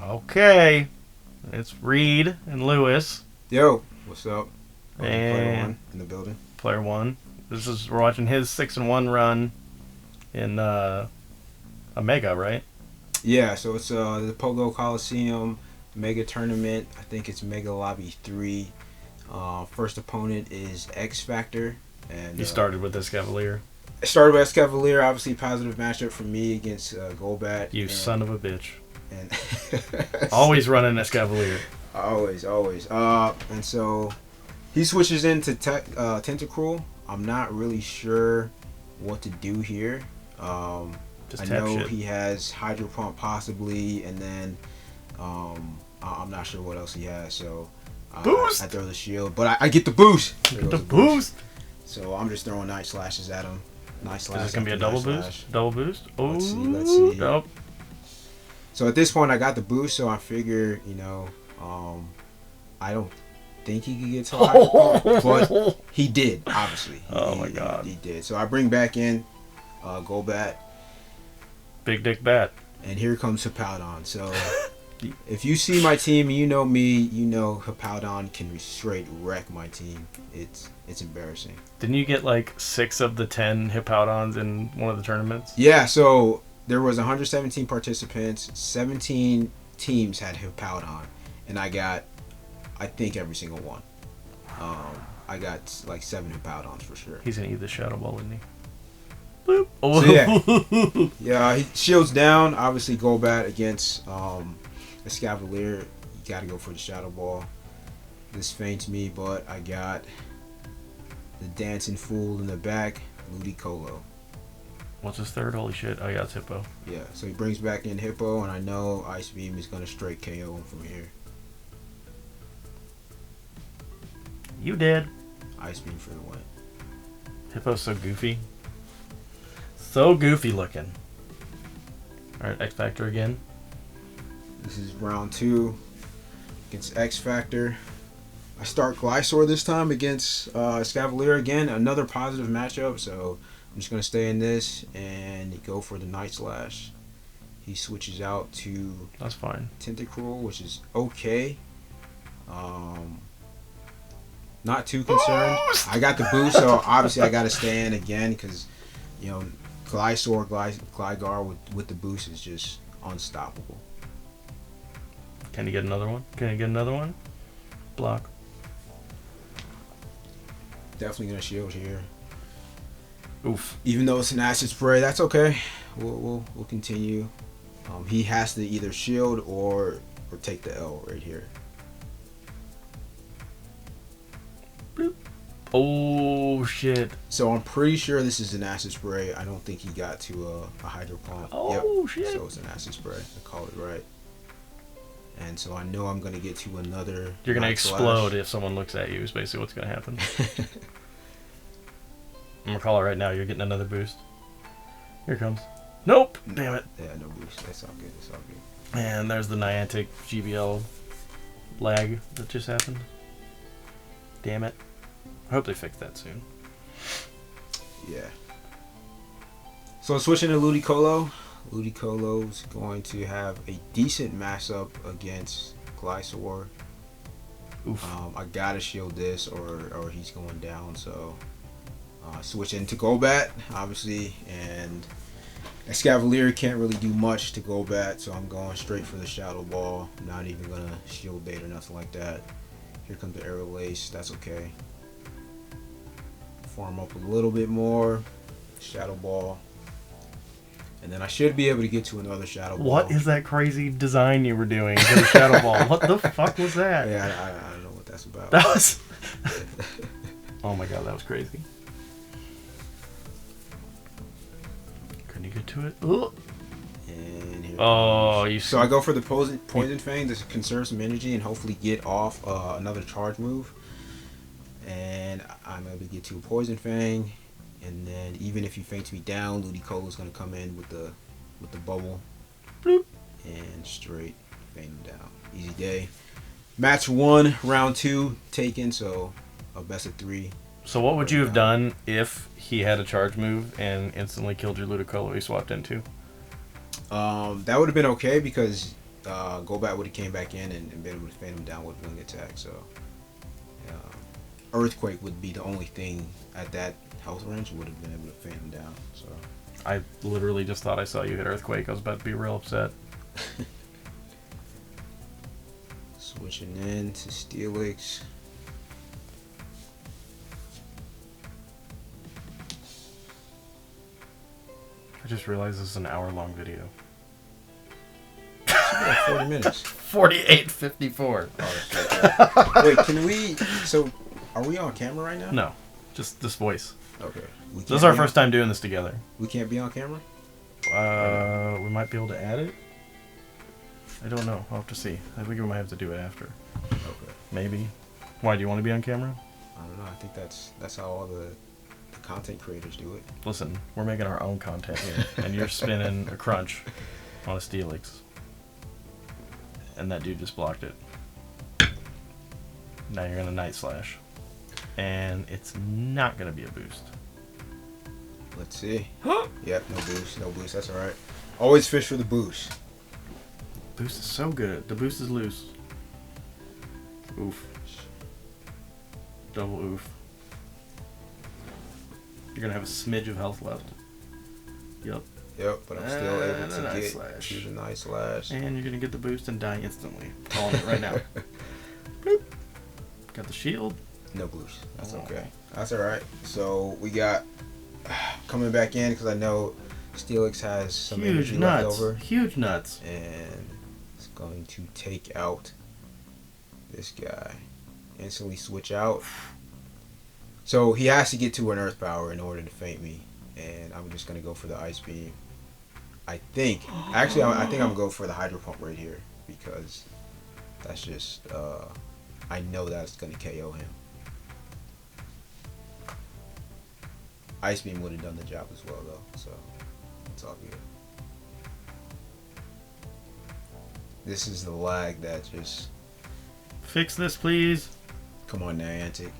Okay. It's Reed and Lewis. Yo, what's up? And PlayerOne in the building. Player One. We're watching his 6-1 run in Omega, right? Yeah, so it's the POGO COLOSSEUM Mega Tournament. I think it's Mega Lobby 3. First opponent is X Factor. And You started with this Cavalier. I started with Cavalier, obviously positive matchup for me against Golbat. You son of a bitch. And Always running this Cavalier. Always. And so he switches into Tentacruel. I'm not really sure what to do here. I know shit. he has Hydro Pump possibly, and then I'm not sure what else he has. So Boost! I throw the shield, but I get the boost. Get the boost! So I'm just throwing Night Slashes at him. Night Slash. Is this going to be a double boost? Double boost? Oh, Let's see. Nope. So at this point, I got the boost, so I figure, I don't think he could get to Hydro Pump, but he did, obviously. My God. He did. So I bring back in Golbat. Big Dick Bat. And here comes Hippowdon. So if you see my team, you know me, you know Hippowdon can straight wreck my team. It's embarrassing. Didn't you get like 6 of the 10 Hippowdons in one of the tournaments? Yeah, so there was 117 participants, 17 teams had Hippowdon, and I got, I think, every single one. I got like 7 Hippowdons for sure. He's going to eat the Shadow Ball, isn't he? Boop. Oh. So yeah, he shields down. Obviously, Golbat against Escavalier. You got to go for the Shadow Ball. This feints me, but I got the Dancing Fool in the back, Ludicolo. What's his third? Holy shit. Oh, yeah, it's Hippo. Yeah, so he brings back in Hippo, and I know Ice Beam is going to straight KO him from here. You did. Ice Beam for the win. Hippo's so goofy. So goofy looking. Alright, X Factor again. This is round 2 against X Factor. I start Glysaur this time against Escavalier again. Another positive matchup, so I'm just going to stay in this and go for the Night Slash. He switches out to That's fine. Tentacruel, which is okay. Not too concerned. Boost! I got the boost, so obviously I got to stay in again because, Glysaur, Gligar with the boost is just unstoppable. Can you get another one? Block. Definitely going to shield here. Oof. Even though it's an acid spray, that's okay. We'll continue. He has to either shield or take the L right here. Bloop. Oh shit. So I'm pretty sure this is an acid spray. I don't think he got to a Hydro Pump. Oh shit. So it's an acid spray. I call it right. And so I know I'm gonna get to another. You're gonna Night explode Slash. if someone looks at you. Is basically what's gonna happen. I'm gonna call it right now. You're getting another boost. Here it comes. Nope. Damn it. Yeah, no boost. That's all good. It's all good. And there's the Niantic GBL lag that just happened. Damn it. I hope they fix that soon. Yeah. So switching to Ludicolo. Ludicolo's going to have a decent matchup against Glysaur. Oof. I gotta shield this or he's going down. So switching to Golbat, obviously, and Escavalier can't really do much to Golbat, so I'm going straight for the Shadow Ball. I'm not even gonna shield bait or nothing like that. Here comes the Aerial Ace. That's okay. Farm up a little bit more. Shadow Ball. And then I should be able to get to another Shadow Ball. What is that crazy design you were doing to the Shadow Ball? What the fuck was that? Yeah, I don't know what that's about. That was... Oh my god, that was crazy. Couldn't you get to it? Ugh. And here you... So I go for the Poison Fang to conserve some energy and hopefully get off another charge move. And I'm able to get to a Poison Fang. And then even if he faints me down, Ludicolo is going to come in with the bubble. Bloop. And straight faint him down. Easy day. Match 1, round 2 taken, so a best of 3. So what would you have done if he had a charge move and instantly killed your Ludicolo he swapped into? That would have been okay because Golbat would have came back in and been able to fan him down with wing attack. So Earthquake would be the only thing at that health range would have been able to fan him down. So I literally just thought I saw you hit Earthquake. I was about to be real upset. switching in to Steelix. I just realized this is an hour-long video. About 40 minutes. 48:54. Oh, shit. Wait, can we? So, are we on camera right now? No, just this voice. Okay. This is our first time doing this together. We can't be on camera? We might be able to add it. I don't know. I'll have to see. I think we might have to do it after. Okay. Maybe. Why, do you want to be on camera? I don't know. I think that's how all the content creators do it. Listen, we're making our own content here, and you're spinning a crunch on a Steelix. And that dude just blocked it. Now you're in a Night Slash. And it's not going to be a boost. Let's see. Yep, no boost. No boost. That's alright. Always fish for the boost. Boost is so good. The boost is loose. Oof. Double oof. You're going to have a smidge of health left. Yep. Yep, but I'm still able to Night get Slash. to the Night Slash. And you're going to get the boost and die instantly. Calling it right now. Bloop. Got the shield. No boost. That's Oh. okay. That's alright. So we got coming back in because I know Steelix has some Huge energy nuts. left over. Huge nuts. And it's going to take out this guy. Instantly switch out. So he has to get to an Earth Power in order to feint me. And I'm just going to go for the Ice Beam. I think. Actually, I think I'm going to go for the Hydro Pump right here. Because that's just... I know that's going to KO him. Ice Beam would have done the job as well, though. So, it's all good. This is the lag that just... Fix this, please. Come on, Niantic.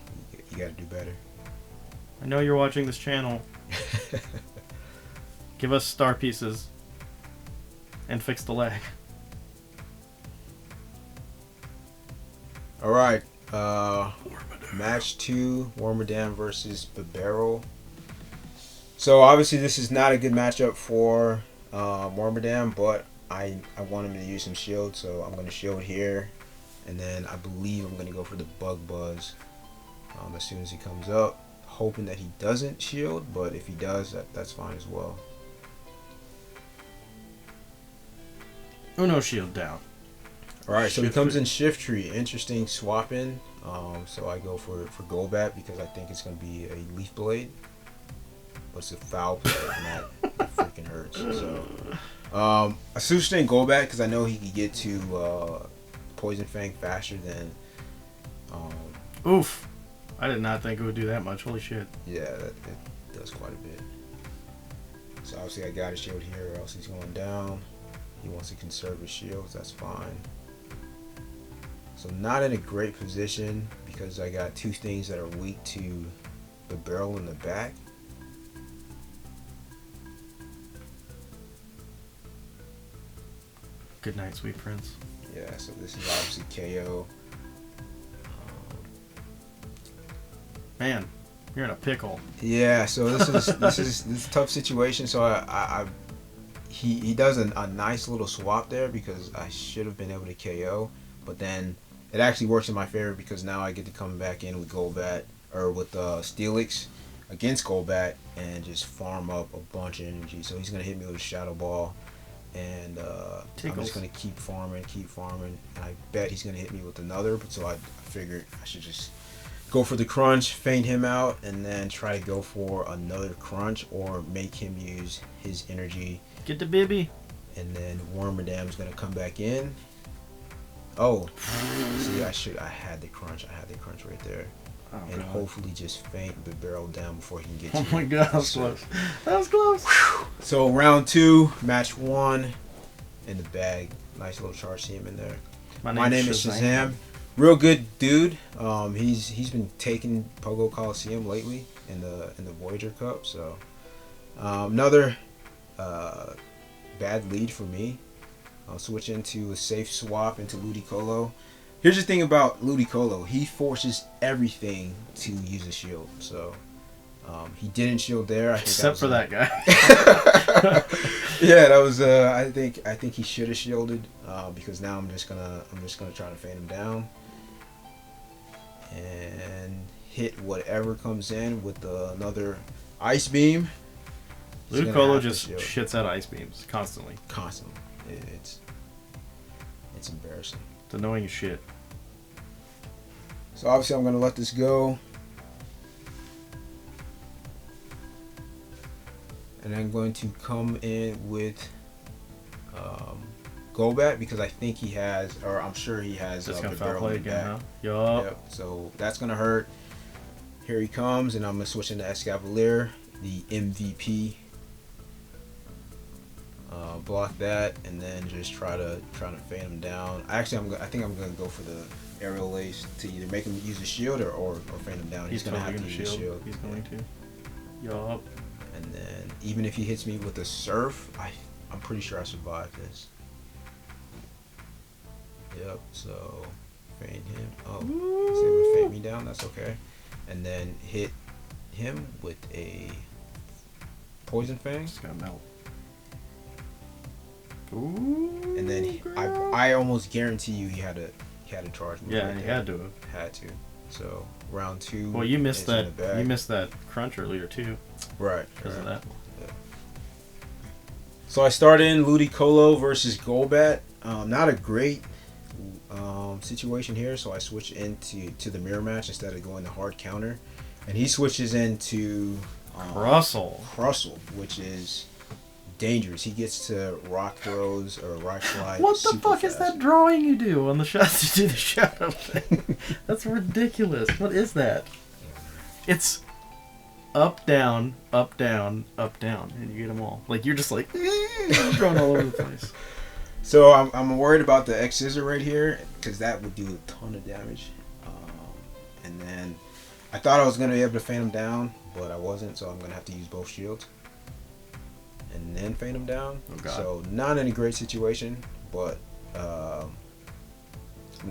You got to do better. I know you're watching this channel. Give us star pieces. And fix the lag. Alright. Match 2. Wormadam versus Bibarel. So, obviously, this is not a good matchup for Wormadam, but I want him to use some shield, so I'm going to shield here. And then I believe I'm going to go for the Bug Buzz as soon as he comes up. Hoping that he doesn't shield, but if he does, that's fine as well. Uno shield down. Alright, so he Shift comes tree. in Shift Tree. Interesting swap in. So I go for Golbat because I think it's going to be a Leaf Blade. But it's a foul play, and that freaking hurts. So I switched in Golbat because I know he could get to Poison Fang faster than... Oof. I did not think it would do that much. Holy shit. Yeah, it does quite a bit. So obviously I got a shield here or else he's going down. He wants to conserve his shields, that's fine. So not in a great position because I got two things that are weak to the barrel in the back. Good night, sweet prince. Yeah, so this is obviously KO. Man, you're in a pickle. Yeah, so this is a tough situation. So he does a nice little swap there because I should have been able to KO, but then it actually works in my favor because now I get to come back in with Golbat or with Steelix against Golbat and just farm up a bunch of energy. So he's gonna hit me with a Shadow Ball, and I'm just gonna keep farming, and I bet he's gonna hit me with another. But so I figured I should just go for the crunch, feint him out, and then try to go for another crunch or make him use his energy. Get the bibby. And then Wormadam's gonna come back in. Oh, see, I had the crunch. I had the crunch right there. Oh, and God. hopefully just feint the barrel down before he can get Oh to my it. God, that was close. That was close. So round 2, match 1 in the bag. Nice little charge team in there. My name is Shazam. Real good dude. He's been taking Pogo Coliseum lately in the Voyager Cup. So another bad lead for me. I'll switch into a safe swap into Ludicolo. Here's the thing about Ludicolo. He forces everything to use a shield. So he didn't shield there. Except for that guy. Yeah, that was. I think he should have shielded because now I'm just gonna try to fade him down and hit whatever comes in with another ice beam. Ludicolo just shits out ice beams constantly. Constantly. It's embarrassing. It's annoying as shit. So obviously I'm gonna let this go. And I'm going to come in with Golbat because I think he has, or I'm sure he has Just gonna the foul barrel play in the again, back. huh? Yup. Yep. So that's gonna hurt. Here he comes, and I'm gonna switch into Escavalier, the MVP. Block that, and then just try to fade him down. Actually, I think I'm gonna go for the aerial ace to either make him use a shield or fade him down. He's gonna totally have to use a shield. He's going to. Yup. And then even if he hits me with a surf, I'm pretty sure I survive this. Yep. So fade him. Oh, he's able to fade me down. That's okay. And then hit him with a poison fang. Just gonna melt. Ooh, And then I almost guarantee you he had a charge move. yeah, right he there. had to have. Had to. So round 2. Well, you missed is in that. the bag. You missed that crunch earlier too, Right. because of that. Yeah. So I start in Ludicolo versus Golbat. Not a great situation here, so I switch into the mirror match instead of going the hard counter, and he switches into Russell, which is dangerous. He gets to rock throws or rock slide. What the fuck fast. is that drawing you do on the shots? You do the shadow thing. That's ridiculous. What is that? It's up, down, up, down, up, down, and you get them all. Like you're just like throwing all over the place. So I'm worried about the X Scissor right here because that would do a ton of damage. And then I thought I was gonna be able to feint him down, but I wasn't. So I'm gonna have to use both shields and then feint him down. Oh, God. So not in a great situation, but I'm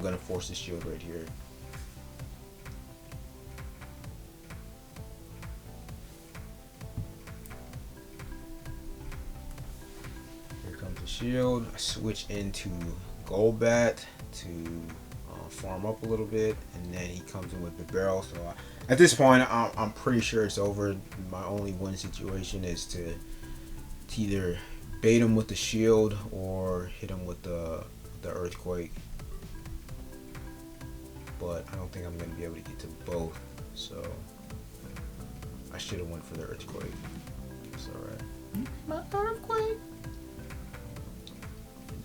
gonna force the shield right here. Here comes the shield. I switch into Golbat to farm up a little bit, and then he comes in with the barrel. So at this point, I'm pretty sure it's over. My only win situation is to either bait him with the shield or hit him with the earthquake. But I don't think I'm going to be able to get to both. So I should have went for the earthquake. It's alright. My earthquake.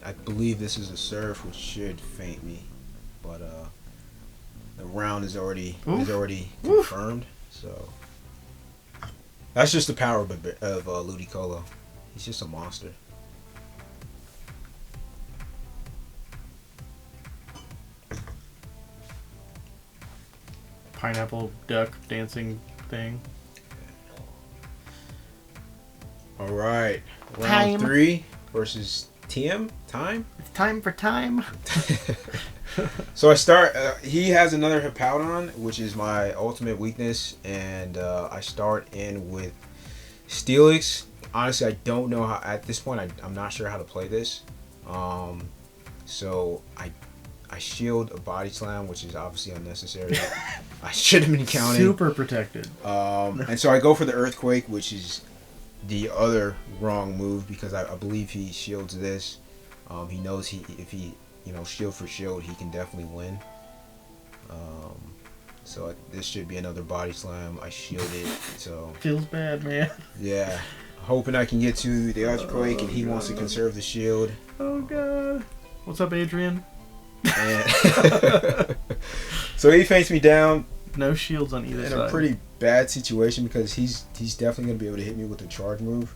I believe this is a surf, which should feint me, but the round is already confirmed. So that's just the power of Ludicolo. He's just a monster. Pineapple duck dancing thing. All right, round Time. 3 versus Time. It's time for time. So I start. He has another Hippowdon, which is my ultimate weakness, and I start in with Steelix. Honestly, I don't know how. At this point, I'm not sure how to play this. So I shield a body slam, which is obviously unnecessary. I should have been counting. Super protected. And so I go for the earthquake, which is the other wrong move because I believe he shields this. He knows if he shield for shield, he can definitely win. So this should be another body slam. I shield it, so Feels bad, man. yeah. Hoping I can get to the earthquake, and he wants to conserve the shield. Oh god. What's up, Adrian? And so he feints me down No shields on either in side. a pretty bad situation because he's definitely gonna be able to hit me with the charge move.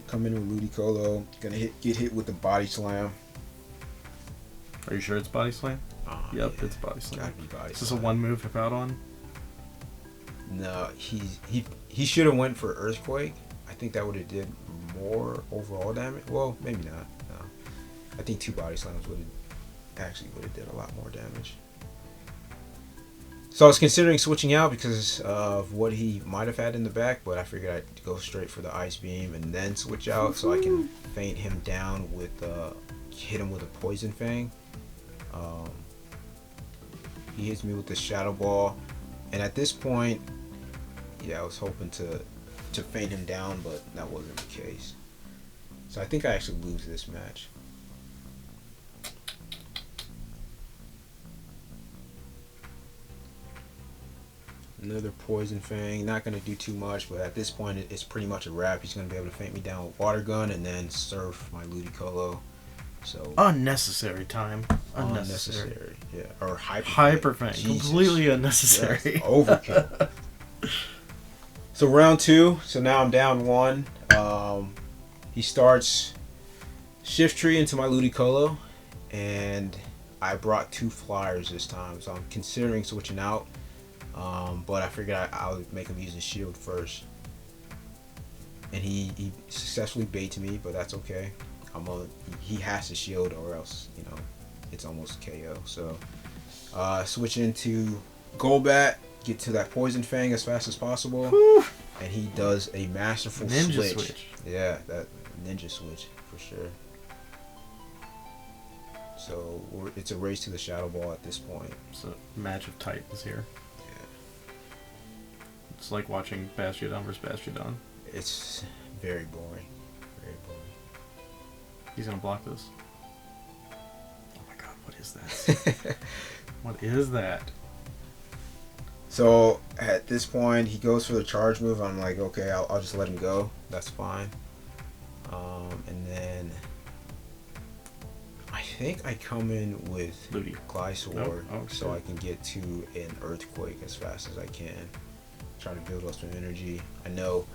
Come in with Ludicolo, gonna get hit with the body slam. Are you sure it's body slam? Yep, Yeah. it's body slam. Gotta be body Is this a slam. one move Hippowdon? No, he should have went for earthquake. I think that would have did more overall damage. Well, maybe not. No. I think 2 body slams would have did a lot more damage. So I was considering switching out because of what he might have had in the back, but I figured I'd go straight for the ice beam and then switch out so I can feint him down with hit him with a poison fang. He hits me with the shadow ball, and at this point, yeah, I was hoping to feint him down, but that wasn't the case. So I think I actually lose this match. Another poison fang, not going to do too much, but at this point it's pretty much a wrap. He's going to be able to feint me down with water gun and then surf my Ludicolo. So unnecessary time. Unnecessary. Yeah. Or hyper fang. Completely unnecessary. Yes, overkill. So round 2. So now I'm down 1. He starts Shift Tree into my Ludicolo, and I brought 2 flyers this time, so I'm considering switching out. But I figured I would make him use his shield first, and he successfully baited me, but that's okay. He has to shield, or else it's almost KO. So switch into Golbat, get to that Poison Fang as fast as possible. Whew. And he does a masterful ninja switch. Yeah, that ninja switch for sure. So it's a race to the Shadow Ball at this point. It's a match of titans here. It's like watching Bastiodon versus Bastiodon. It's very boring. Very boring. He's gonna block this. Oh my god, what is that? What is that? So at this point, he goes for the charge move. I'm like, okay, I'll just let him go. That's fine. And then I think I come in with Glysaur, so I can get to an Earthquake as fast as I can. Try to build up some energy. I know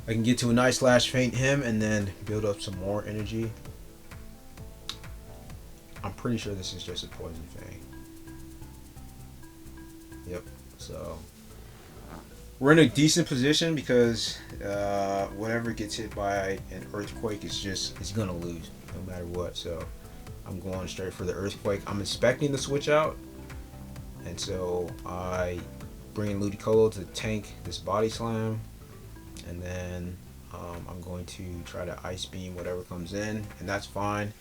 I can get to a nice slash, feint him, and then build up some more energy. I'm pretty sure this is just a Poison Fang. Yep. So we're in a decent position because whatever gets hit by an Earthquake is gonna lose no matter what. So I'm going straight for the Earthquake. I'm expecting the switch out, and so I bring in Ludicolo to tank this Body Slam, and then I'm going to try to Ice Beam whatever comes in, and that's fine.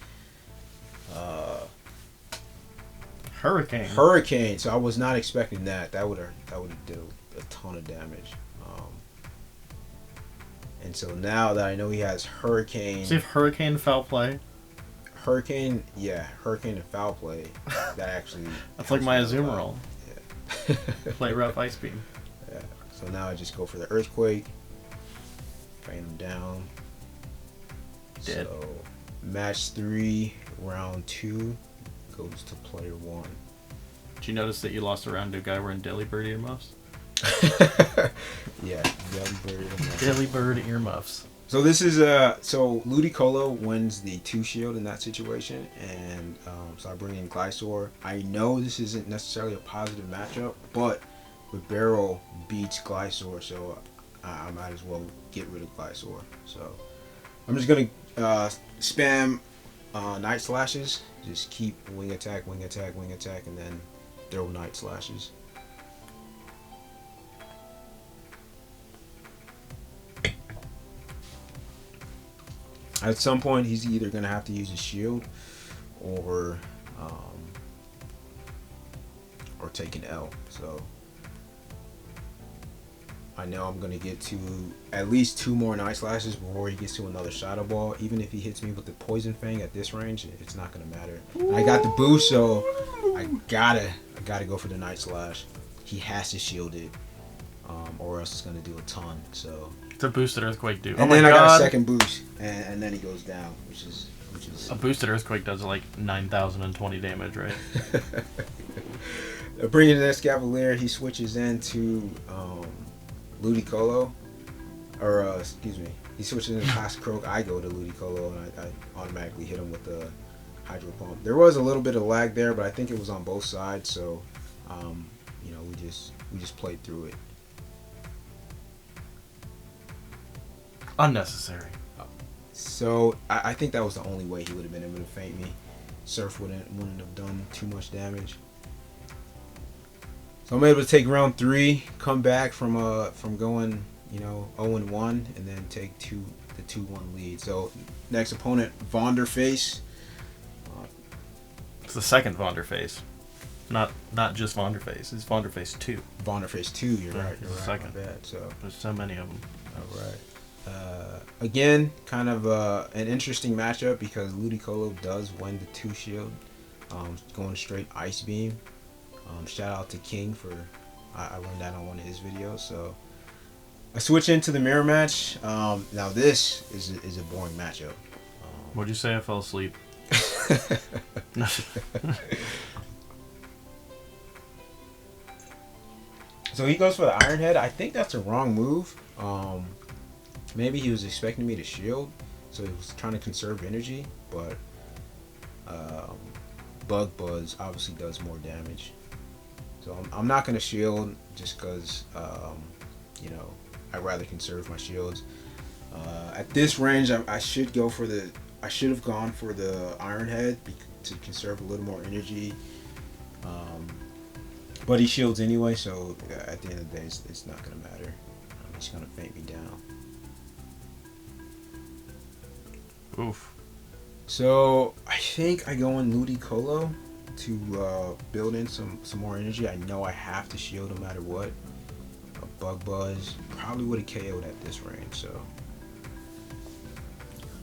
Hurricane. So I was not expecting that. That would have did a ton of damage. And so now that I know he has Hurricane. See if Hurricane foul play. Hurricane and foul play. That actually. That's like my Azumarill. Yeah. Play rough Ice Beam. Yeah. So now I just go for the Earthquake. Feint him down. Dead. So match 3, round 2 goes to player 1. Did you notice that you lost a round to a guy wearing Delibird earmuffs? Yeah, Delibird earmuffs. Delibird earmuffs. So this is so Ludicolo wins the 2 shield in that situation, and so I bring in Glysaur. I know this isn't necessarily a positive matchup, but Barrel beats Glysaur, so I might as well get rid of Glysaur. So I'm just gonna spam Night Slashes. Just keep wing attack, and then throw Night Slashes. At some point, he's either going to have to use his shield or take an L. So I know I'm going to get to at least 2 more Night Slashes before he gets to another Shadow Ball. Even if he hits me with the Poison Fang at this range, it's not going to matter. And I got the boost, so I gotta go for the Night Slash. He has to shield it, or else it's going to do a ton. So it's a boosted Earthquake, dude. And then I got a second boost, and then he goes down, which is a boosted Earthquake does like 9,020 damage, right? Bringing in Escavalier, he switches into Ludicolo, or excuse me, he switches into Toxicroak. I go to Ludicolo, and I automatically hit him with the Hydro Pump. There was a little bit of lag there, but I think it was on both sides, so we just played through it. Unnecessary. So I think that was the only way he would have been able to feint me. Surf wouldn't have done too much damage. So I'm able to take round 3, come back from going 0-1, and then take the 2-1 lead. So next opponent, Vonderface. It's the second Vonderface. Not just Vonderface. It's Vonderface 2. Vonderface 2, you're right. You're right. Second. My bad. So there's so many of them. all right. Again, kind of an interesting matchup because Ludicolo does win the 2 shield, going straight Ice Beam. Shout out to King for I learned that on one of his videos. So I switch into the mirror match. Now this is a boring matchup. What'd you say? I fell asleep. So he goes for the Iron Head. I think that's a wrong move. Maybe he was expecting me to shield, so he was trying to conserve energy, but Bug Buzz obviously does more damage. So I'm not going to shield just because, I'd rather conserve my shields. At this range, I should have gone for the Iron Head to conserve a little more energy. But he shields anyway, so at the end of the day, it's not going to matter. He's going to feint me down. Oof. So I think I go in Ludicolo to build in some more energy. I know I have to shield no matter what. A Bug Buzz probably would have KO'd at this range. So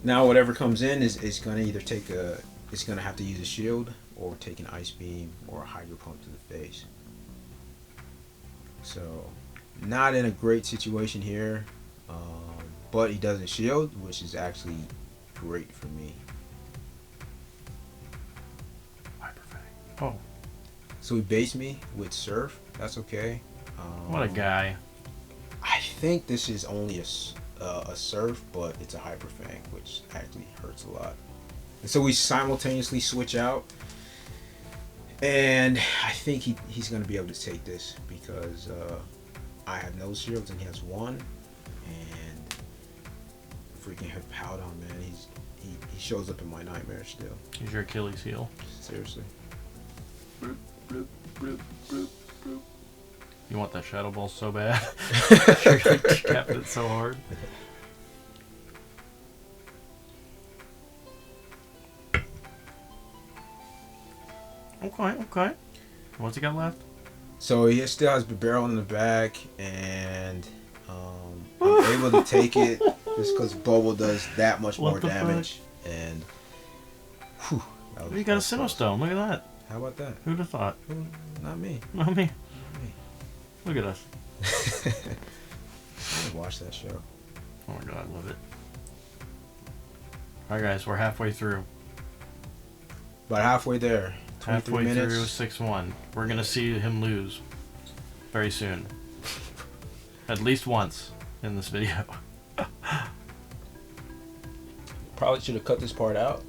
now whatever comes in is going to either it's going to have to use a shield or take an Ice Beam or a Hydro Pump to the face. So not in a great situation here, but he doesn't shield, which is actually great for me. Oh. So he baits me with Surf. That's okay. What a guy. I think this is only a Surf, but it's a Hyper Fang, which actually hurts a lot. And so we simultaneously switch out. And I think he's going to be able to take this because I have no shields and he has 1. And freaking Hippowdon, man. He shows up in my nightmares still. He's your Achilles heel. Seriously. Bloop, bloop, bloop, bloop, bloop. You want that Shadow Ball so bad. You're going to cap it so hard. Okay. What's he got left? So he still has Barrel in the back, and I'm able to take it just because Bubble does that much more damage. Fuck? And whew, You got a Sinnoh. Look at that. How about that? Who'd have thought? Not me. Not me. Look at us. I watch that show. Oh my god, I love it. Alright guys, we're halfway through. About halfway there. 23 Halfway minutes. through 6-1. We're gonna see him lose very soon. At least once in this video. Probably should have cut this part out.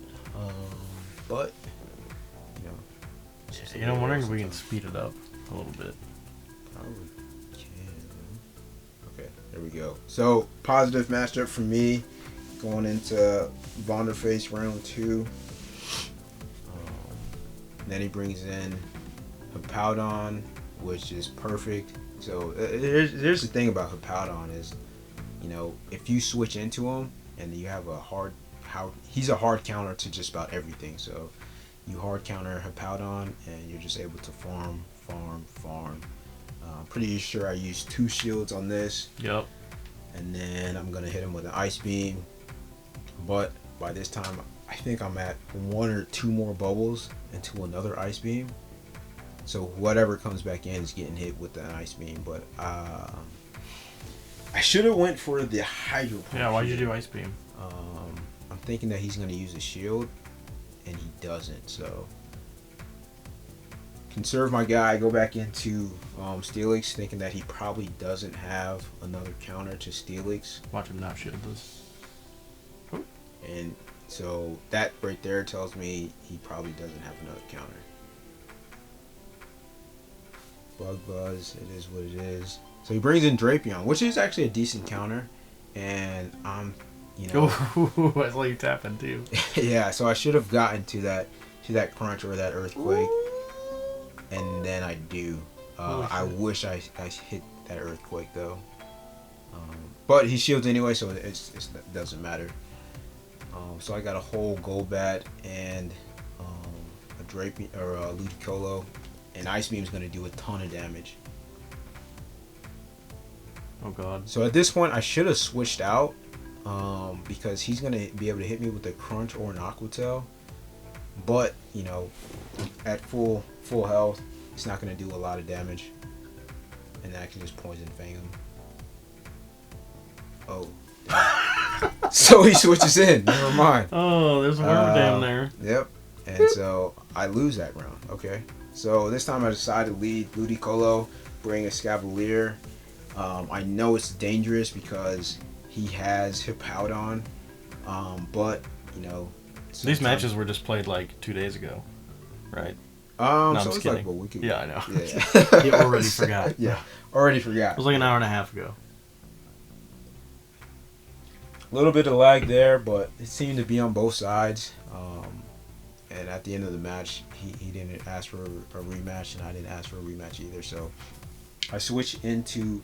But I'm wondering if we can speed it up a little bit. Probably can. Okay, there we go. So positive matchup for me going into Vonderface round 2. Then he brings in Hippowdon, which is perfect. So here's the thing about Hippowdon is, if you switch into him and you have he's a hard counter to just about everything. So you hard counter Hippowdon and you're just able to farm. I'm pretty sure I used 2 shields on this. Yep. And then I'm gonna hit him with an Ice Beam. But by this time, I think I'm at 1 or 2 more bubbles into another Ice Beam. So whatever comes back in is getting hit with the Ice Beam. But I should have went for the Hydro Pump. Yeah, why'd you do Ice Beam? I'm thinking that he's going to use a shield, and he doesn't. So conserve my guy, go back into Steelix, thinking that he probably doesn't have another counter to Steelix. Watch him not shield this. And so that right there tells me he probably doesn't have another counter. Bug Buzz, it is what it is. So he brings in Drapion, which is actually a decent counter. And I'm you know. Oh, I saw you tapping too. Yeah, so I should have gotten to that crunch or that earthquake, and then I do. I wish I hit that earthquake though. But he shields anyway, so it doesn't matter. So I got a whole Golbat and a Drape or a Ludicolo, and Ice Beam is going to do a ton of damage. Oh god. So at this point, I should have switched out because he's going to be able to hit me with a Crunch or an Aqua Tail. But you know, at full health, it's not going to do a lot of damage, and then I can just Poison Fang him. Oh. So he switches in. Never mind. Oh, there's a Wormadam there. Yep. And so I lose that round. Okay. So this time I decide to lead Ludicolo, bring a Scavalier. I know it's dangerous because he has Hippowdon. But, you know. These matches were just played like 2 days ago, right? No, I'm so just it's kidding. like, well, we could. Yeah, I know. Yeah. You already forgot. Yeah. Already forgot. It was like an hour and a half ago. A little bit of lag there, but it seemed to be on both sides. And at the end of the match, he didn't ask for a rematch, and I didn't ask for a rematch either. So I switch into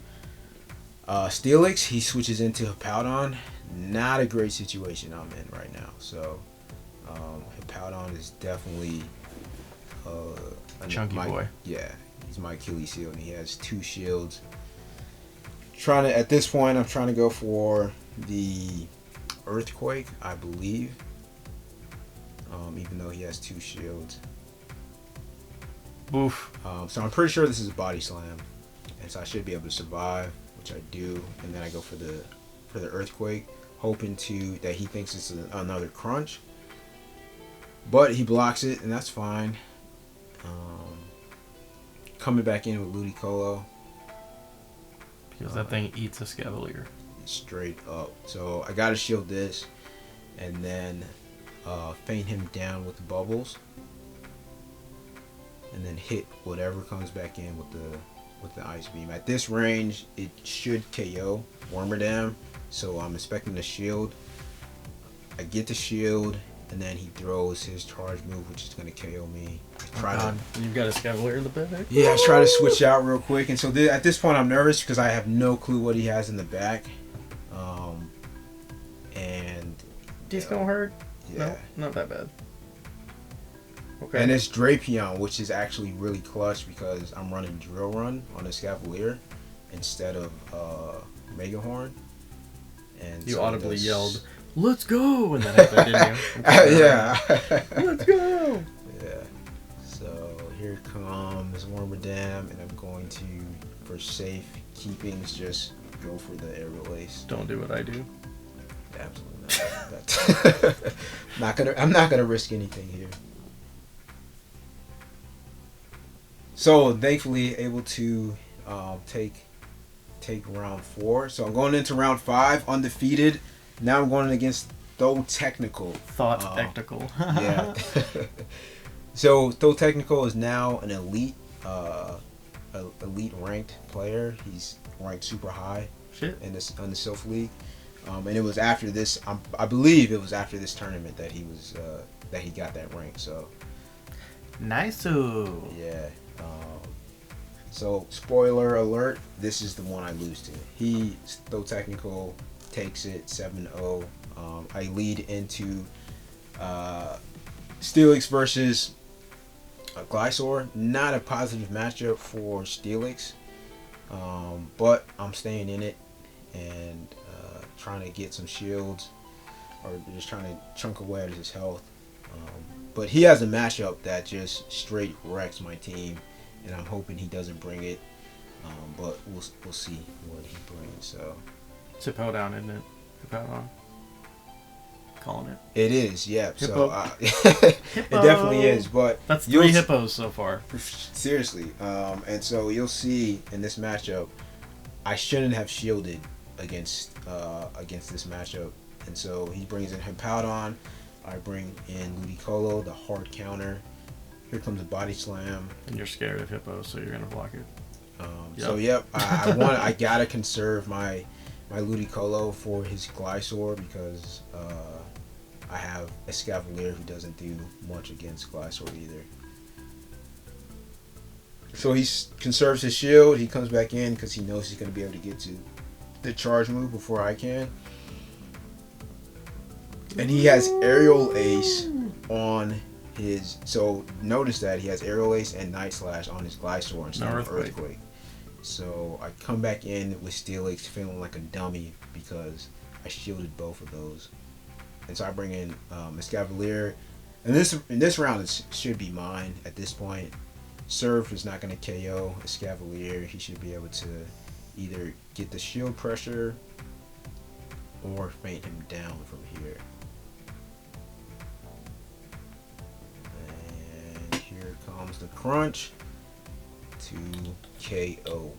Steelix. He switches into Hippowdon. Not a great situation I'm in right now. So Hippowdon is definitely a chunky boy. Yeah, he's my Achilles heel, and he has 2 shields. At this point, I'm trying to go for the Earthquake, I believe. Even though he has 2 shields. Oof. So I'm pretty sure this is a Body Slam, and so I should be able to survive, which I do. And then I go for the Earthquake, hoping that he thinks it's another Crunch. But he blocks it, and that's fine. Coming back in with Ludicolo. Because that thing eats a Scavalier. Straight up. So I gotta shield this, and then feint him down with the bubbles, and then hit whatever comes back in with the Ice Beam. At this range, it should KO Wormadam, so I'm expecting the shield. I get the shield, and then he throws his charge move, which is going to KO me. You've got a Scavalier in the back? Yeah, I try to switch out real quick, and so at this point I'm nervous because I have no clue what he has in the back. And This gonna hurt? Yeah. No, not that bad. Okay. And it's Drapion, which is actually really clutch because I'm running Drill Run on the Scavalier instead of Mega Horn. And you so audibly yelled, "Let's go!" when that happened, didn't you? Yeah. Let's go! Yeah. So here comes Wormadam, and I'm going to, for safe keepings, just go for the Aerial Ace. Don't do what I do. Absolutely not. I'm not gonna risk anything here. So thankfully able to take round 4. So I'm going into round 5 undefeated. Now I'm going against Though Technical. Technical. Yeah. So Though Technical is now an elite ranked player. He's ranked super high. Shit. In the Sylph League. And it was after this. I believe it was after this tournament that he was that he got that rank. So nice. Yeah. So spoiler alert: this is the one I lose to. He, Though Technical, takes it 7-0. I lead into Steelix versus Glysaur. Not a positive matchup for Steelix, but I'm staying in it and trying to get some shields, or just trying to chunk away at his health. But he has a matchup that just straight wrecks my team, and I'm hoping he doesn't bring it. But we'll see what he brings. So it's Hippowdon, isn't it? Hippowdon. Calling it. It is, yeah. Hippo. So it definitely is. But that's 3 hippos so far. Seriously. And so you'll see in this matchup, I shouldn't have shielded against this matchup. And so he brings in Hippowdon. I bring in Ludicolo, the hard counter. Here comes a Body Slam. And you're scared of hippos, so you're gonna block it. So yep, I gotta conserve my my Ludicolo for his Glysaur because I have a Escavalier who doesn't do much against Glysaur either. So he conserves his shield. He comes back in because he knows he's going to be able to get to the charge move before I can. And he has Aerial Ace on his... So notice that he has Aerial Ace and Night Slash on his Glysaur instead of Earthquake. So I come back in with Steelix feeling like a dummy because I shielded both of those. And so I bring in Escavalier. And in this round, it should be mine at this point. Surf is not going to KO Escavalier. He should be able to either get the shield pressure or faint him down from here. And here comes the crunch to KO.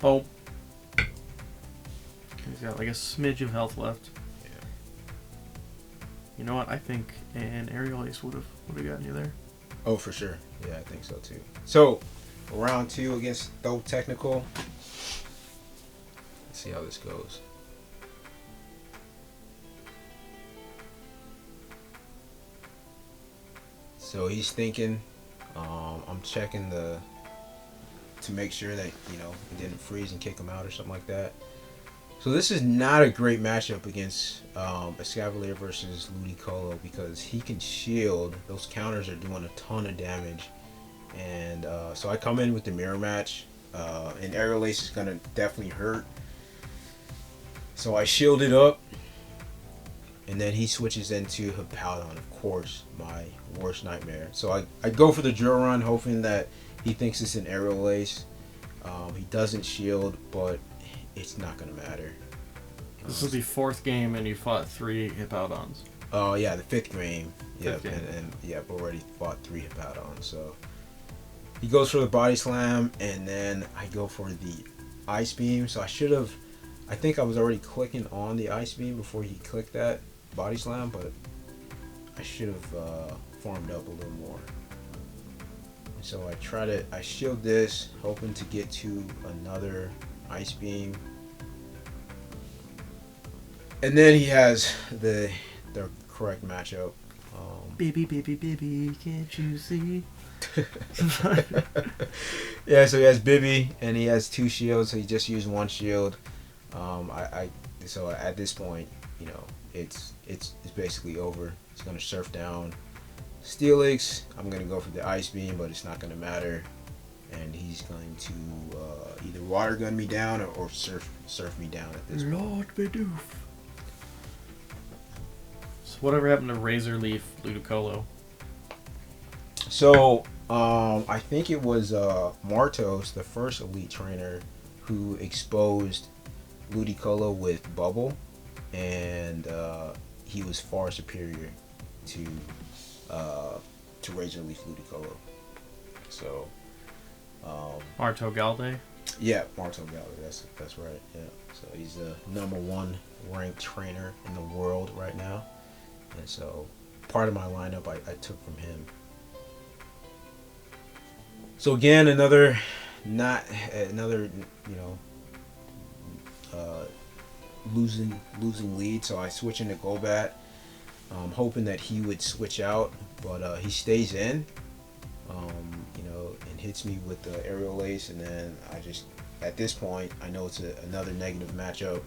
Oh. He's got like a smidge of health left. Yeah. You know what? I think an Aerial Ace would have gotten you there. Oh, for sure. Yeah, I think so too. So, round 2 against Though Technical. Let's see how this goes. So he's thinking. I'm checking to make sure that it didn't freeze and kick him out or something like that. So this is not a great matchup against Escavalier versus Ludicolo because he can shield. Those counters are doing a ton of damage. And so I come in with the mirror match. And Aerial Ace is going to definitely hurt. So I shield it up. And then he switches into Hippowdon, of course, my worst nightmare. So I go for the drill run, hoping that he thinks it's an Aerial Ace. He doesn't shield, but it's not going to matter. This was the 4th game, and you fought 3 Hippowdons. Oh, yeah, the 5th game. Yeah, Fifth game. and yeah, I've already fought 3 Hippowdons. So he goes for the Body Slam, and then I go for the Ice Beam. So I think I was already clicking on the Ice Beam before he clicked that Body Slam, but I should have farmed up a little more. So I shield this, hoping to get to another Ice Beam. And then he has the correct matchup. Baby, can't you see? Yeah, so he has Bibby, and he has 2 shields, so he just used 1 shield. So at this point, it's basically over. He's gonna surf down Steelix. I'm gonna go for the Ice Beam, but it's not gonna matter. And he's going to either water gun me down or surf me down at this point. Lord Bidoof. So whatever happened to Razor Leaf Ludicolo? So I think it was Martos, the first elite trainer, who exposed Ludicolo with Bubble, and he was far superior to Razor Leaf Ludicolo. So Marto Galde? yeah, Marto Galde, that's right. Yeah, so he's the #1 ranked trainer in the world right now, and so part of my lineup I took from him. So again, another losing lead. So I switch into Golbat, hoping that he would switch out, but he stays in, and hits me with the Aerial Ace, and then at this point I know it's another negative matchup,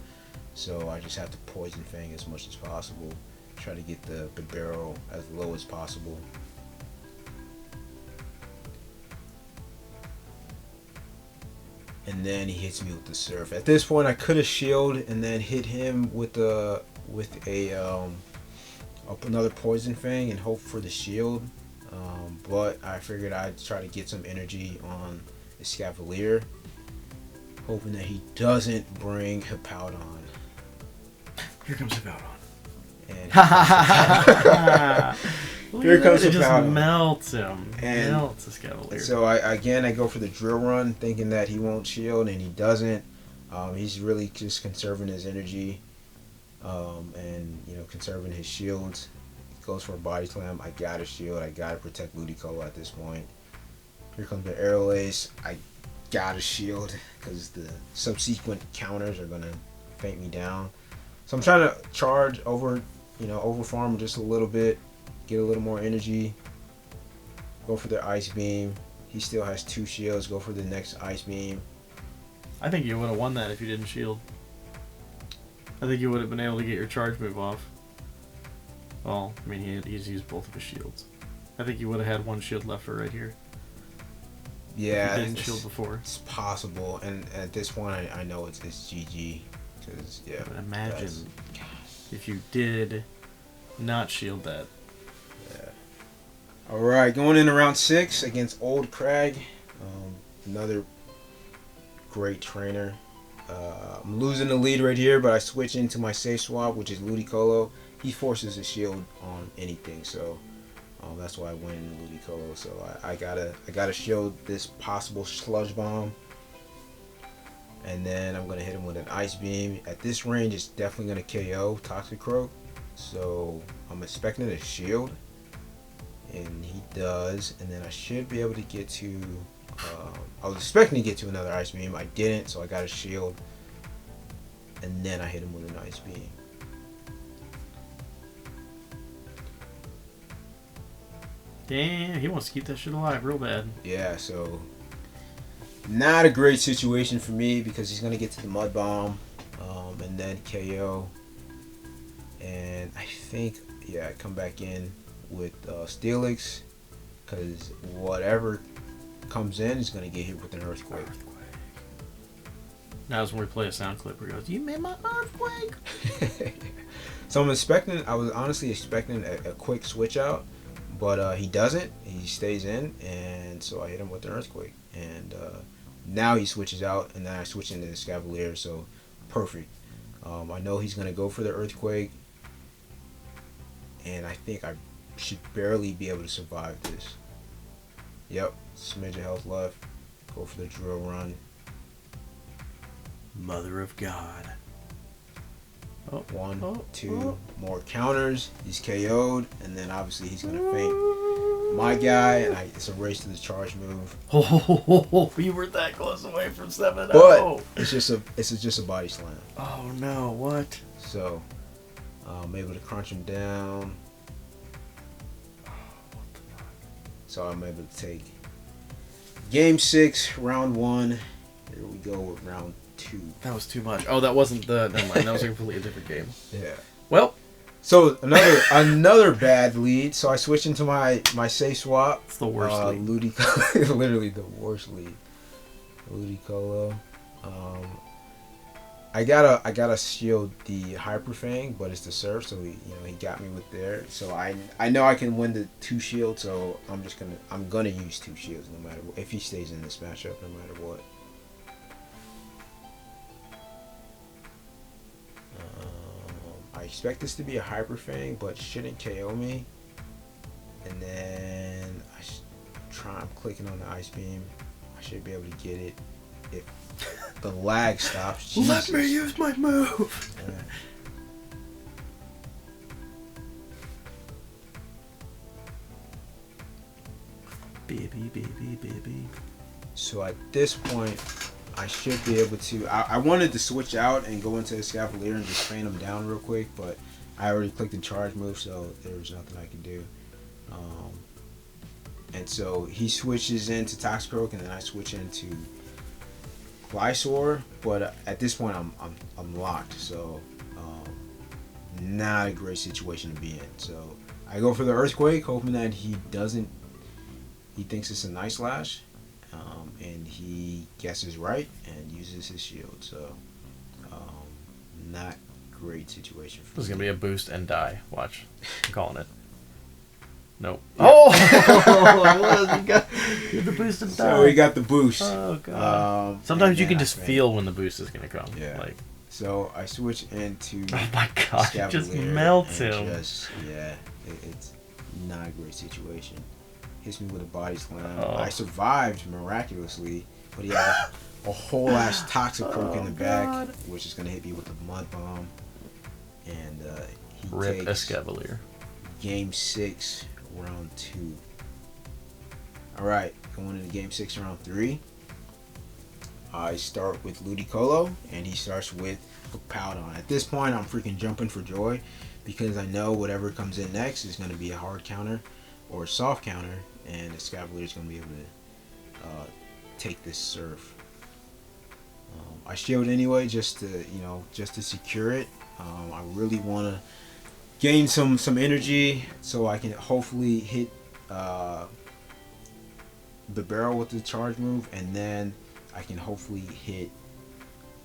so I just have to Poison Fang as much as possible, try to get the barrel as low as possible. And then he hits me with the Surf. At this point, I could have shielded and then hit him with another Poison Fang and hope for the shield. But I figured I'd try to get some energy on the Escavalier, hoping that he doesn't bring Hippowdon. Here comes Hippowdon. And Here comes Hippowdon. It just melts him. Melts Escavalier. So I go for the drill run, thinking that he won't shield, and he doesn't. He's really just conserving his energy, and conserving his shields. He goes for a Body Slam. I gotta shield. I gotta protect Ludicolo at this point. Here comes the Aerial Ace. I gotta shield because the subsequent counters are gonna faint me down. So I'm trying to charge over, over farm just a little bit, get a little more energy. Go for the ice beam. He still has 2 shields. Go for the next ice beam. I think you would have won that if you didn't shield. I think you would have been able to get your charge move off. Well, I mean, he's used both of his shields. I think you would have had 1 shield left for right here. Yeah, if you didn't shield before. It's possible, and at this point, I know it's GG. Cause yeah. But imagine if you did not shield that. Yeah. All right, going into round 6 against Old Crag, another great trainer. I'm losing the lead right here, but I switch into my safe swap, which is Ludicolo. He forces a shield on anything, so that's why I win in Ludicolo. So I gotta shield this possible sludge bomb, and then I'm gonna hit him with an ice beam. At this range, it's definitely gonna KO Toxicroak, so I'm expecting a shield, and he does. And then I should be able to get to. I was expecting to get to another ice beam. I didn't, so I got a shield, and then I hit him with an ice beam. Damn, he wants to keep that shit alive real bad. Yeah, so not a great situation for me because he's gonna get to the mud bomb, and then KO, and I think I come back in with Steelix because whatever comes in is gonna get hit with an earthquake. Now is when we play a sound clip where he goes, "You made my earthquake." So I was honestly expecting a quick switch out, but he doesn't. He stays in, and so I hit him with an earthquake, and now he switches out, and then I switch into the Scavalier, so perfect. I know he's gonna go for the earthquake, and I think I should barely be able to survive this. Yep, smidge of health left. Go for the drill run. Mother of God. Oh, 1, 2 more counters. He's KO'd, and then obviously he's gonna faint my guy, and it's a race to the charge move. Oh, you were that close away from 7-0. But it's just a body slam. Oh no, what? So I'm able to crunch him down. So I'm able to take game 6, round 1. Here we go with round 2. That was too much. Oh, that wasn't the. Never mind. That was a completely different game. Yeah. Well. So another bad lead. So I switch into my safe swap. It's the worst lead. Ludicolo, literally the worst lead. Ludicolo. I gotta shield the Hyper Fang, but it's the surf, so he got me with there. So I know I can win the 2 shield, so I'm gonna use 2 shields no matter what, if he stays in this matchup, no matter what. I expect this to be a Hyper Fang, but shouldn't KO me. And then I'm clicking on the ice beam. I should be able to get it if the lag stops. Jesus. Let me use my move. Yeah. Baby. So at this point, I should be able to. I wanted to switch out and go into the Scavalier and just fan him down real quick, but I already clicked the charge move, so there was nothing I could do. And so he switches into Toxicroak, and then I switch into Glysaur. But at this point, I'm locked, so not a great situation to be in. So I go for the Earthquake, hoping that he doesn't. He thinks it's a Night Slash, and he guesses right and uses his shield. So not great situation for This is me. gonna be a boost and die. Watch, I'm calling it. Nope. Yeah. Oh, it was. You got the boost and die. So we got the boost. Oh god. Sometimes you can just feel when the boost is gonna come. Yeah. Like. So I switch into. Oh my god! It just Scavalier melts and him. It's not a great situation. Hits me with a body slam. Oh. I survived miraculously, but he has a whole ass Toxicroak in the back, God. which is gonna hit me with the mud bomb, and he Rip takes Escavalier. game 6, round 2. All right, going into game 6, round 3. I start with Ludicolo, and he starts with Powdon. At this point, I'm freaking jumping for joy because I know whatever comes in next is going to be a hard counter or a soft counter, and the Escavalier is going to be able to take this surf. I shield anyway just to secure it. I really want to gain some energy so I can hopefully hit the barrel with the charge move, and then I can hopefully hit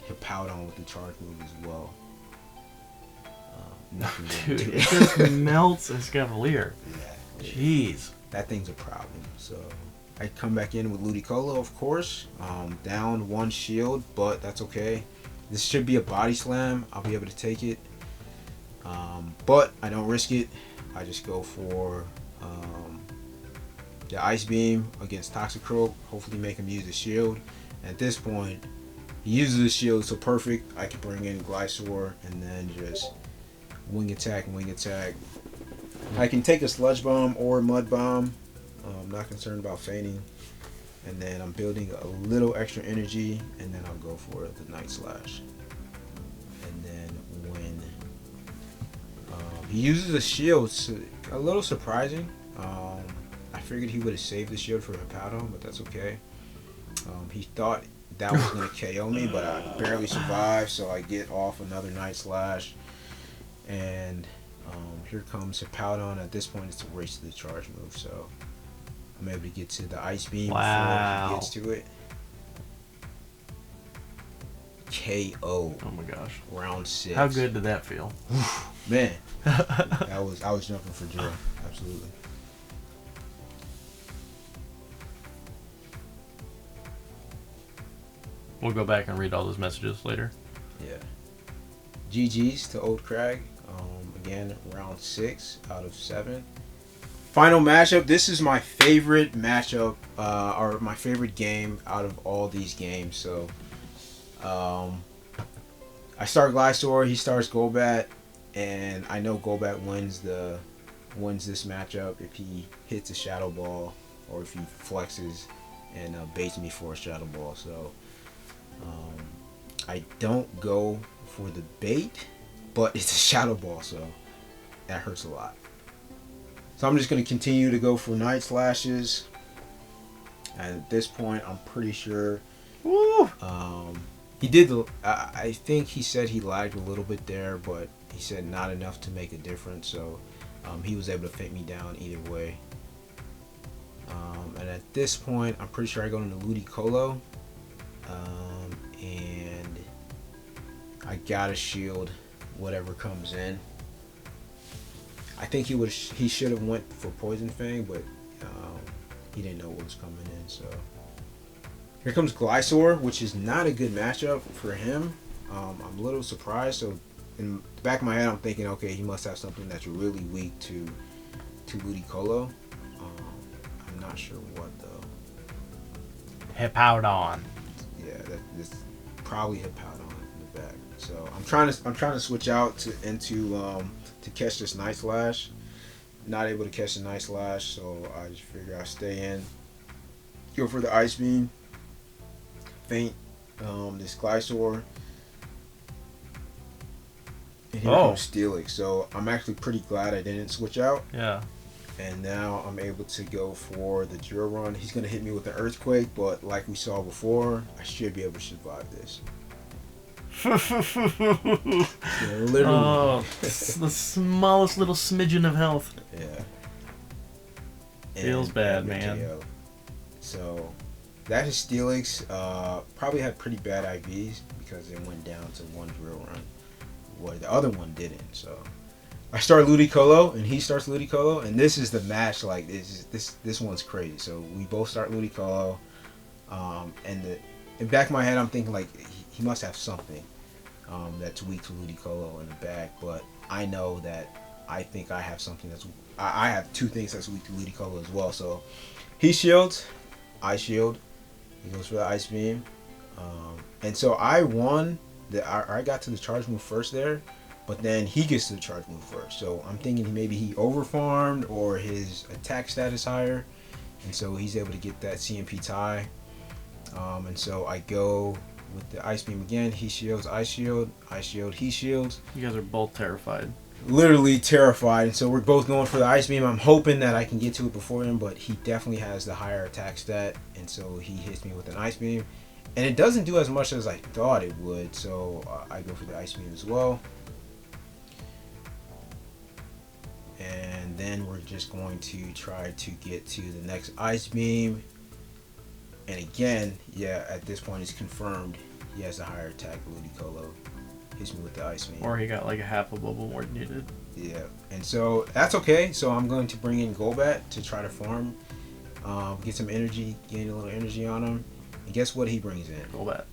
Hippowdon with the charge move as well. Dude, it just melts a Escavalier. Yeah. Jeez. That thing's a problem. So I come back in with Ludicolo, of course. Down 1 shield, but that's okay. This should be a body slam. I'll be able to take it. But I don't risk it. I just go for the Ice Beam against Toxicroak. Hopefully make him use the shield. At this point, he uses the shield so perfect. I can bring in Glysaur and then just wing attack. I can take a Sludge Bomb or Mud Bomb. I'm not concerned about feigning. And then I'm building a little extra energy, and then I'll go for the Night Slash. And then when he uses a shield, it's a little surprising. I figured he would have saved the shield for Hippowdon, but that's okay. He thought that was going to KO me, but I barely survived, so I get off another Night Slash. And here comes Hippowdon. At this point, it's a race to the charge move, so I'm able to get to the Ice Beam before he gets to it. KO. Oh my gosh. Round 6. How good did that feel? Man, I was jumping for joy. Absolutely. We'll go back and read all those messages later. Yeah. GG's to Old Crag. Again, round 6 out of 7. Final matchup. This is my favorite matchup, or my favorite game out of all these games. So, I start Glysaur. He starts Golbat, and I know Golbat wins this matchup if he hits a Shadow Ball or if he flexes and baits me for a Shadow Ball. So, I don't go for the bait, but it's a Shadow Ball, so that hurts a lot. So I'm just going to continue to go for Night Slashes. And at this point, I'm pretty sure he did I think he said he lagged a little bit there, but he said not enough to make a difference. So he was able to fit me down either way. And at this point, I'm pretty sure I go into Ludicolo. And I gotta shield whatever comes in. I think he should have went for Poison Fang, but he didn't know what was coming in. So here comes Glysaur, which is not a good matchup for him. I'm a little surprised. So in the back of my head, I'm thinking, okay, he must have something that's really weak to Ludicolo. I'm not sure what though. Hippowdon. Yeah, that's probably Hippowdon in the back. So I'm trying to switch out to catch this Night Slash. Not able to catch the Night Slash, so I just figure I'll stay in. Go for the Ice Beam. Feint this Glysaur. And here comes Steelix. So I'm actually pretty glad I didn't switch out. Yeah. And now I'm able to go for the Drill Run. He's going to hit me with an Earthquake, but like we saw before, I should be able to survive this. Yeah, literally. Oh, the smallest little smidgen of health. Yeah. Feels bad, man. KO. So that is Steelix. Probably had pretty bad IVs because it went down to 1 Drill Run, where the other one didn't. So I start Ludicolo, and he starts Ludicolo, and this is the match. Like this one's crazy. So we both start Ludicolo, and in the back of my head, I'm thinking like he must have something that's weak to Ludicolo in the back. But I know that I think I have something that's. I have 2 things that's weak to Ludicolo as well. So he shields, I shield. He goes for the Ice Beam, and so I won. I got to the charge move first there. But then he gets to the charge move first. So I'm thinking maybe he overfarmed or his attack stat is higher. And so he's able to get that CMP tie. And so I go with the Ice Beam again. He shields, Ice Shield, he shields. You guys are both terrified. Literally terrified. And so we're both going for the Ice Beam. I'm hoping that I can get to it before him, but he definitely has the higher attack stat. And so he hits me with an Ice Beam. And it doesn't do as much as I thought it would. So I go for the Ice Beam as well. And then we're just going to try to get to the next Ice Beam. And again, yeah, at this point it's confirmed he has a higher attack. Ludicolo hits me with the Ice Beam. Or he got like a half a bubble more than you did. Yeah, and so that's okay. So I'm going to bring in Golbat to try to farm, get some energy, gain a little energy on him. And guess what he brings in? Golbat.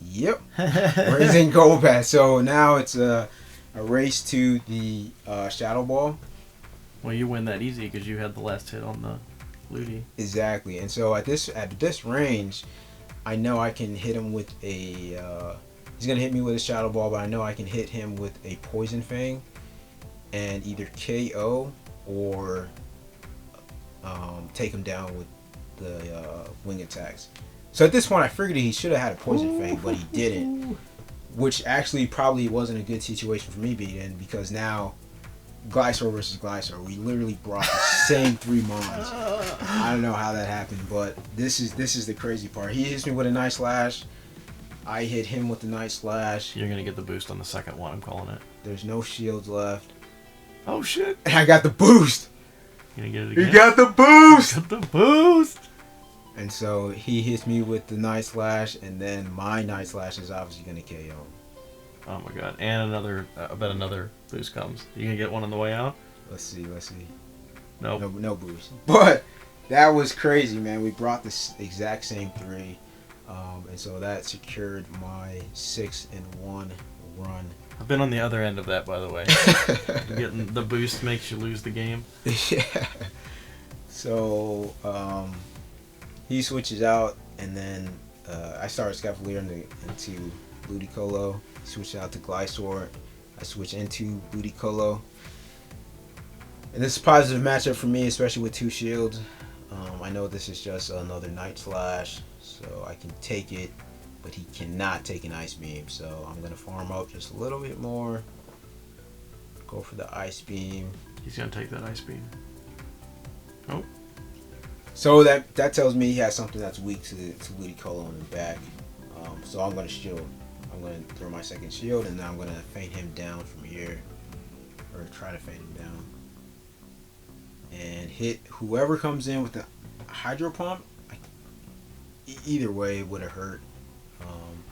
Yep, brings in Golbat. So now it's a race to the Shadow Ball. Well, you win that easy because you had the last hit on the Ludi. Exactly, and so at this range, I know I can hit him with a. He's gonna hit me with a Shadow Ball, but I know I can hit him with a Poison Fang, and either KO or take him down with the wing attacks. So at this point, I figured he should have had a Poison Fang, but he didn't, which actually probably wasn't a good situation for me being in, because now Glysaur versus Glysaur, we literally brought the same 3 mons. I don't know how that happened, but this is the crazy part. He hits me with a Night Slash. I hit him with the Night Slash. You're gonna get the boost on the second one. I'm calling it. There's no shields left. Oh shit! And I got the boost. You gonna get it again? You got the boost. You got the boost. And so he hits me with the Night Slash, and then my Night Slash is obviously gonna KO. Oh my god! And another. I bet another boost comes. You gonna get one on the way out? Let's see. Nope. No boost. But that was crazy, man. We brought the exact same 3. And so that secured my 6-1 run. I've been on the other end of that, by the way. Getting the boost makes you lose the game. Yeah. So he switches out, and then I started Scavalier into Ludicolo. He switched out to Glysaur. I switch into Ludicolo. And this is a positive matchup for me, especially with 2 shields. I know this is just another Night Slash, so I can take it, but he cannot take an Ice Beam. So I'm going to farm up just a little bit more. Go for the Ice Beam. He's going to take that Ice Beam. Oh. So that tells me he has something that's weak to Ludicolo in the back. So I'm going to shield. I'm going to throw my second shield, and then I'm going to feint him down from here. Or try to feint him down. And hit whoever comes in with the Hydro Pump. Either way it would have hurt.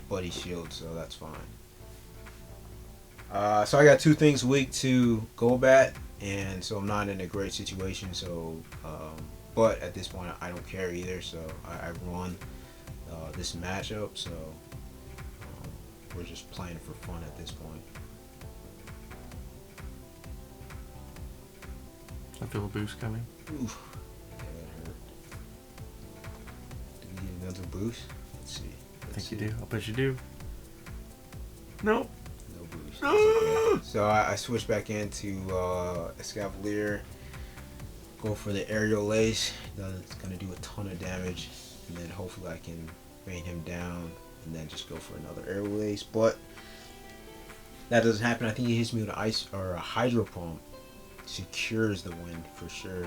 But he shields, so that's fine. So I got 2 things weak to Golbat, and so I'm not in a great situation. So, but at this point I don't care either. So I won this matchup. So we're just playing for fun at this point. I feel a boost coming. Oof. Yeah, that hurt. Do we get another boost? Let's see. I think you do. I'll bet you do. Nope. No boost. Okay. So I switch back into Escavalier. Go for the Aerial Ace. That's going to do a ton of damage. And then hopefully I can feint him down. And then just go for another Aerial Ace. But that doesn't happen. I think he hits me with an Ice or a Hydro Pump. Secures the win for sure.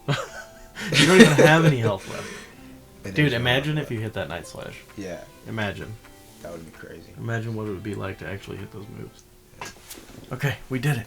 You don't even have any health left. Dude, imagine if you hit that Night Slash. Yeah. Imagine. That would be crazy. Imagine what it would be like to actually hit those moves. Okay, we did it.